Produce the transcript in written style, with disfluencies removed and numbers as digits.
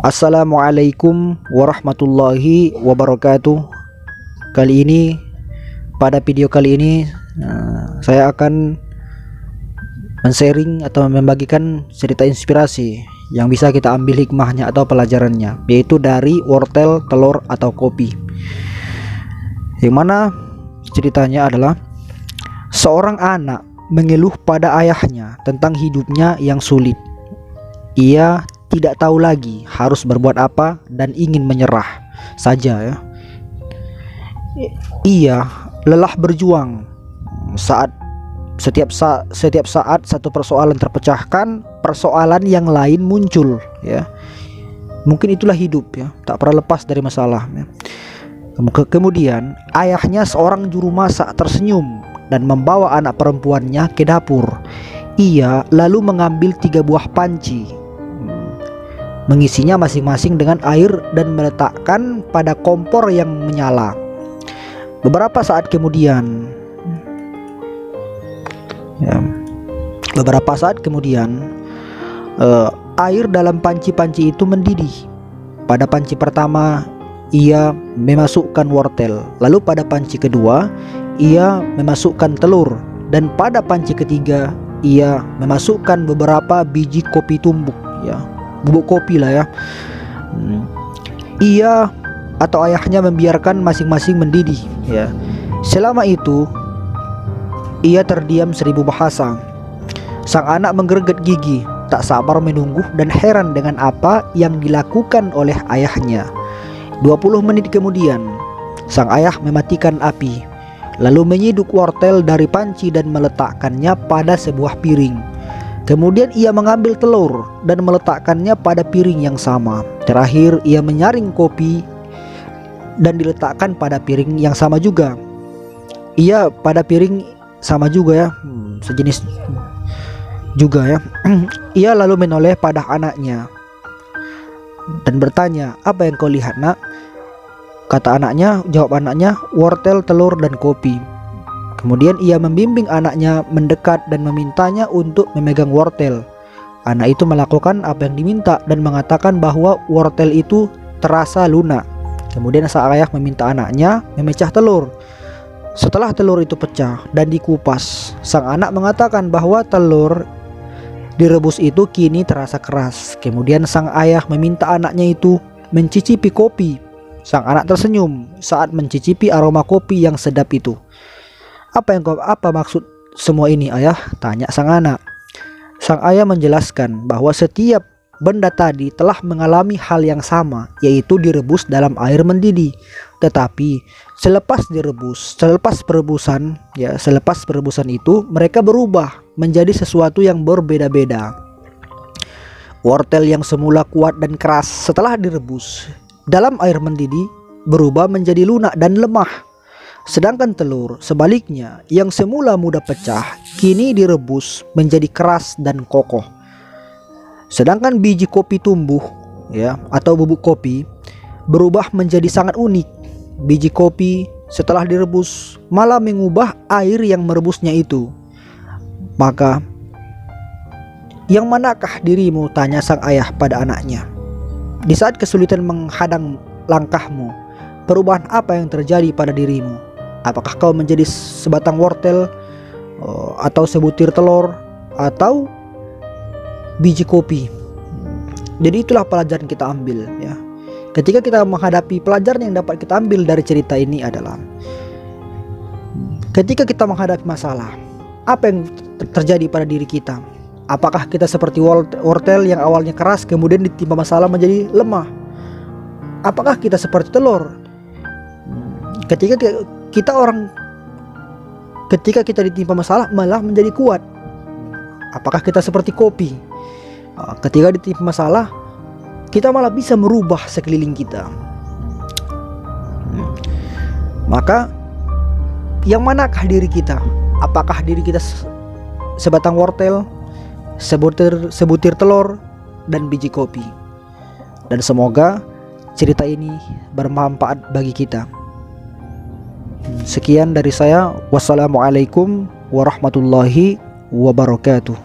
Assalamualaikum warahmatullahi wabarakatuh. Pada video kali ini saya akan men-sharing atau membagikan cerita inspirasi yang bisa kita ambil hikmahnya atau pelajarannya, yaitu dari wortel, telur, atau kopi. Yang mana ceritanya adalah seorang anak mengeluh pada ayahnya tentang hidupnya yang sulit. Ia tidak tahu lagi harus berbuat apa dan ingin menyerah saja ya. Ia lelah berjuang setiap saat satu persoalan terpecahkan, persoalan yang lain muncul ya. Mungkin itulah hidup ya, tak pernah lepas dari masalah ya. Kemudian ayahnya seorang juru masak tersenyum dan membawa anak perempuannya ke dapur. Ia lalu mengambil 3 buah panci, mengisinya masing-masing dengan air dan meletakkan pada kompor yang menyala. Beberapa saat kemudian air dalam panci-panci itu mendidih. Pada panci pertama ia memasukkan wortel, lalu pada panci kedua ia memasukkan telur, dan pada panci ketiga ia memasukkan beberapa biji kopi tumbuk ya, bubuk kopi lah ya. Ia atau ayahnya membiarkan masing-masing mendidih ya. Selama itu ia terdiam 1000 bahasa. Sang anak menggerget gigi, tak sabar menunggu dan heran dengan apa yang dilakukan oleh ayahnya. 20 menit kemudian sang ayah mematikan api, lalu menyiduk wortel dari panci dan meletakkannya pada sebuah piring. Kemudian ia mengambil telur dan meletakkannya pada piring yang sama. Terakhir ia menyaring kopi dan diletakkan pada piring yang sama juga. Ia pada piring sama juga ya, sejenis juga ya. Ia lalu menoleh pada anaknya dan bertanya, "Apa yang kau lihat, nak?" Jawab anaknya, "Wortel, telur, dan kopi." Kemudian ia membimbing anaknya mendekat dan memintanya untuk memegang wortel. Anak itu melakukan apa yang diminta dan mengatakan bahwa wortel itu terasa lunak. Kemudian sang ayah meminta anaknya memecah telur. Setelah telur itu pecah dan dikupas, sang anak mengatakan bahwa telur direbus itu kini terasa keras. Kemudian sang ayah meminta anaknya itu mencicipi kopi. Sang anak tersenyum saat mencicipi aroma kopi yang sedap itu. Apa maksud semua ini, ayah?" tanya sang anak. Sang ayah menjelaskan bahwa setiap benda tadi telah mengalami hal yang sama, yaitu direbus dalam air mendidih. Tetapi selepas perebusan itu mereka berubah menjadi sesuatu yang berbeda-beda. Wortel yang semula kuat dan keras setelah direbus dalam air mendidih berubah menjadi lunak dan lemah. Sedangkan telur sebaliknya yang semula mudah pecah kini direbus menjadi keras dan kokoh. Sedangkan biji kopi tumbuh ya atau bubuk kopi berubah menjadi sangat unik. Biji kopi setelah direbus malah mengubah air yang merebusnya itu. "Maka yang manakah dirimu?" tanya sang ayah pada anaknya. "Di saat kesulitan menghadang langkahmu, perubahan apa yang terjadi pada dirimu? Apakah kau menjadi sebatang wortel, atau sebutir telur, atau biji kopi?" Jadi itulah pelajaran kita ambil ya. Ketika kita menghadapi, pelajaran yang dapat kita ambil dari cerita ini adalah ketika kita menghadapi masalah, apa yang terjadi pada diri kita? Apakah kita seperti wortel yang awalnya keras kemudian ditimpa masalah menjadi lemah? Apakah kita seperti telur? Ketika kita ditimpa masalah malah menjadi kuat. Apakah kita seperti kopi? Ketika ditimpa masalah kita malah bisa merubah sekeliling kita. Maka yang manakah diri kita? Apakah diri kita sebatang wortel, sebutir telur, dan biji kopi? Dan semoga cerita ini bermanfaat bagi kita. Sekian dari saya. Wassalamualaikum warahmatullahi wabarakatuh.